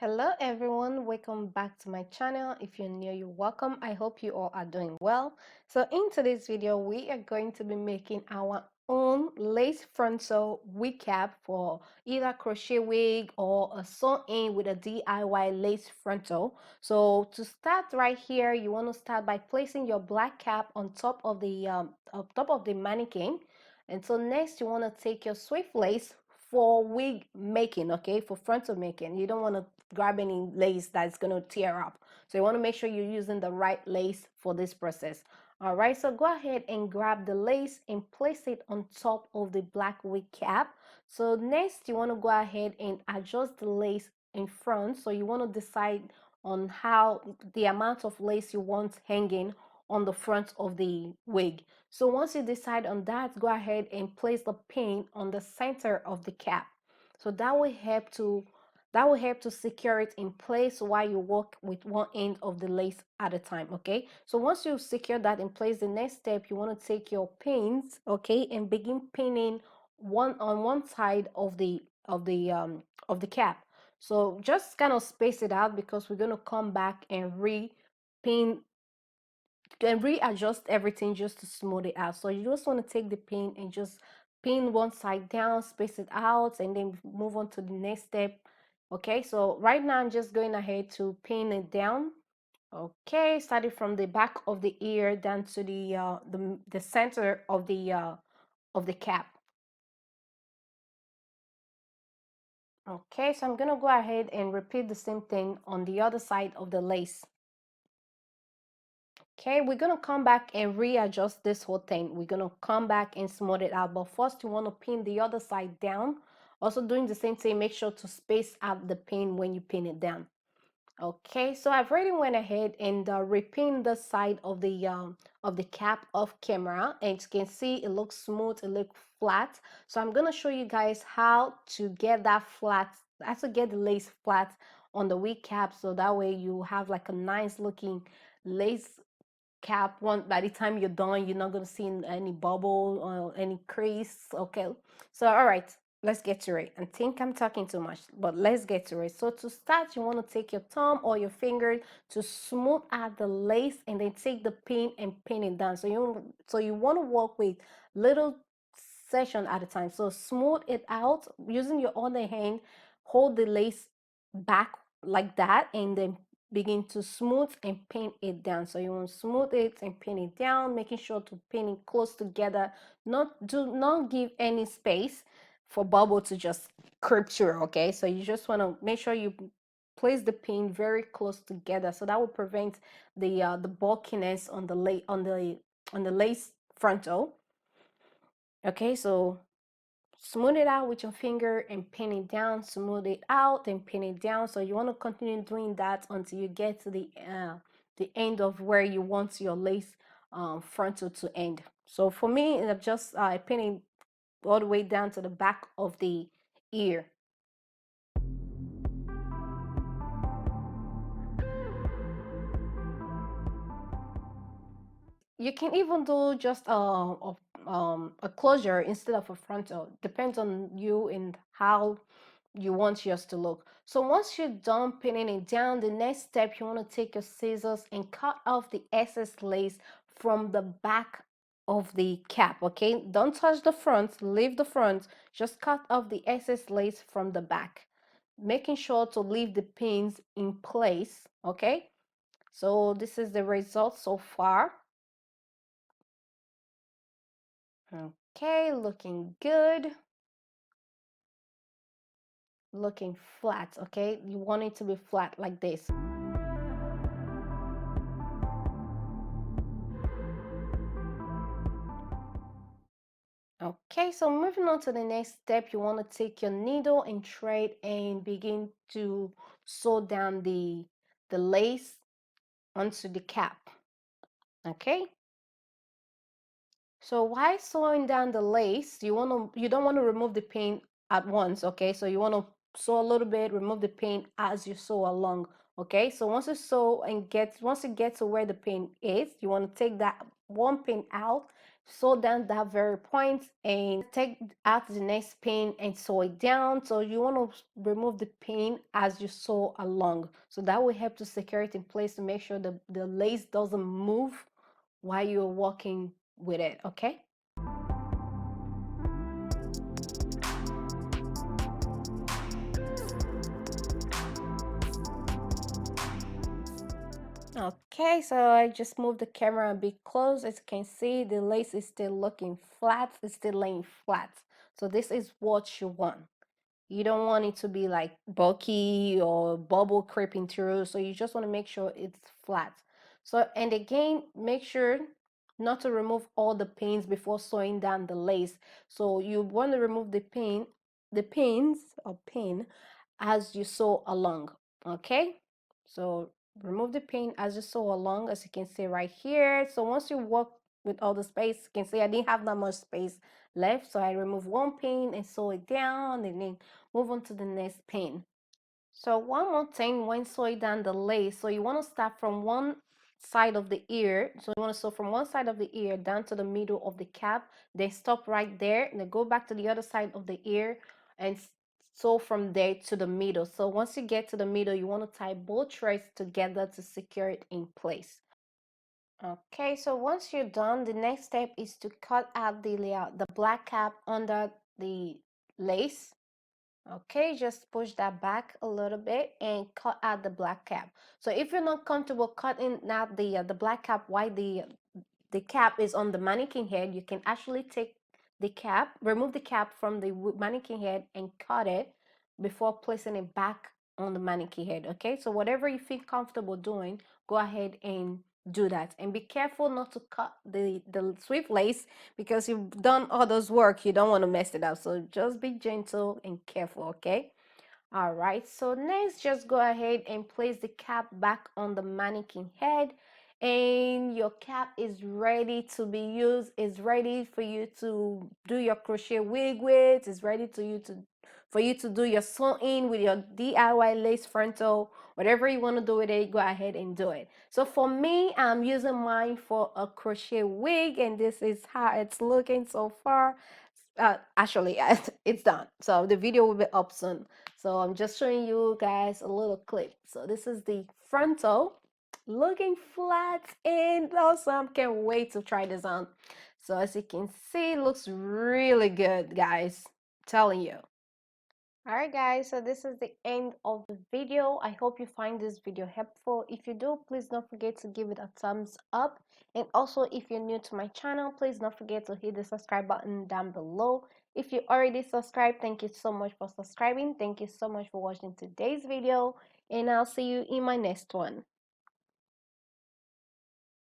Hello everyone, welcome back to my channel. If you're new, you're welcome. I hope you all are doing well. So in today's video, we are going to be making our own lace frontal wig cap for either crochet wig or a sew-in with a DIY lace frontal. So to start right here, you want to start by placing your black cap on top of the mannequin. And so next you want to take your swift lace for wig making, okay, for frontal making. You don't want to grab any lace that's going to tear up, so you want to make sure you're using the right lace for this process. All right, so go ahead and grab the lace and place it on top of the black wig cap. So next you want to go ahead and adjust the lace in front. So you want to decide on how the amount of lace you want hanging on the front of the wig. So once you decide on that, go ahead and place the pin on the center of the cap. So that will help to secure it in place while you work with one end of the lace at a time. Okay, so once you secure that in place, the next step, you want to take your pins, okay, and begin pinning one side of the cap. So just kind of space it out because we're going to come back and re-pin and readjust everything just to smooth it out. So you just want to take the pin and just pin one side down, space it out, and then move on to the next step. Okay, so right now I'm just going ahead to pin it down. Okay, starting from the back of the ear down to the center of the cap. Okay, so I'm gonna go ahead and repeat the same thing on the other side of the lace. Okay, we're gonna come back and readjust this whole thing. We're gonna come back and smooth it out, but first you want to pin the other side down. Also doing the same thing, make sure to space out the pin when you pin it down. Okay, so I've already went ahead and repinned the side of the cap off camera, and you can see it looks smooth, it looks flat. So I'm gonna show you guys how to get that flat, how to get the lace flat on the wig cap, so that way you have like a nice looking lace cap. One, by the time you're done, you're not going to see any bubble or any crease. Okay, so all right, let's get to it. I think I'm talking too much, but let's get to it. So to start, you want to take your thumb or your finger to smooth out the lace, and then take the pin and pin it down. So you want to work with little section at a time. So smooth it out using your other hand, hold the lace back like that, and then begin to smooth and pin it down. So you want to smooth it and pin it down, making sure to pin it close together. Do not give any space for bubble to just creep through. Okay, so you just want to make sure you place the pin very close together, so that will prevent the bulkiness on the lace frontal. Okay, so smooth it out with your finger and pin it down, smooth it out and pin it down. So you want to continue doing that until you get to the end of where you want your lace frontal to end. So for me, I'm just pinning all the way down to the back of the ear. You can even do just a closure instead of a frontal. Depends on you and how you want yours to look. So once you're done pinning it down, the next step, you want to take your scissors and cut off the excess lace from the back of the cap. Okay, don't touch the front, leave the front, just cut off the excess lace from the back, making sure to leave the pins in place. Okay, so this is the result so far. Okay, looking good, looking flat. Okay, you want it to be flat like this. Okay, so moving on to the next step, you want to take your needle and thread and begin to sew down the lace onto the cap. Okay, so while sewing down the lace, you don't want to remove the pin at once. Okay, so you want to sew a little bit, remove the pin as you sew along. Okay, so once you get to where the pin is, you want to take that one pin out, sew down that very point and take out the next pin and sew it down. So you want to remove the pin as you sew along, so that will help to secure it in place to make sure the lace doesn't move while you're working with it. Okay. Okay, so I just moved the camera a bit close. As you can see, the lace is still looking flat, it's still laying flat. So this is what you want. You don't want it to be like bulky or bubble creeping through. So you just want to make sure it's flat. So, and again, make sure not to remove all the pins before sewing down the lace. So you want to remove the pins or pin as you sew along. Okay. So remove the pin as you sew along, as you can see right here. So once you work with all the space, you can see I didn't have that much space left, so I remove one pin and sew it down and then move on to the next pin. So one more thing when sewing down the lace, so you want to start from one side of the ear. So you want to sew from one side of the ear down to the middle of the cap, then stop right there and then go back to the other side of the ear and sew from there to the middle. So once you get to the middle, you want to tie both threads together to secure it in place. Okay, so once you're done, the next step is to cut out the black cap under the lace. Okay, just push that back a little bit and cut out the black cap. So if you're not comfortable cutting out the black cap while the cap is on the mannequin head, you can actually take the cap, remove the cap from the mannequin head and cut it before placing it back on the mannequin head. Okay, so whatever you feel comfortable doing, go ahead and do that, and be careful not to cut the swift lace because you've done all those work. You don't want to mess it up, so just be gentle and careful. Okay. All right, so next just go ahead and place the cap back on the mannequin head, and your cap is ready to be used. It's ready for you to do your crochet wig with. It's ready to you to for you to do your sewing with your DIY lace frontal. Whatever you want to do with it, go ahead and do it. So for me, I'm using mine for a crochet wig, and this is how it's looking so far. Actually, it's done, so the video will be up soon. So I'm just showing you guys a little clip. So this is the frontal, looking flat and awesome. Can't wait to try this on. So as you can see, it looks really good, guys. I'm telling you. Alright guys, so this is the end of the video. I hope you find this video helpful. If you do, please don't forget to give it a thumbs up. And also, if you're new to my channel, please don't forget to hit the subscribe button down below. If you already subscribed, thank you so much for subscribing. Thank you so much for watching today's video, and I'll see you in my next one.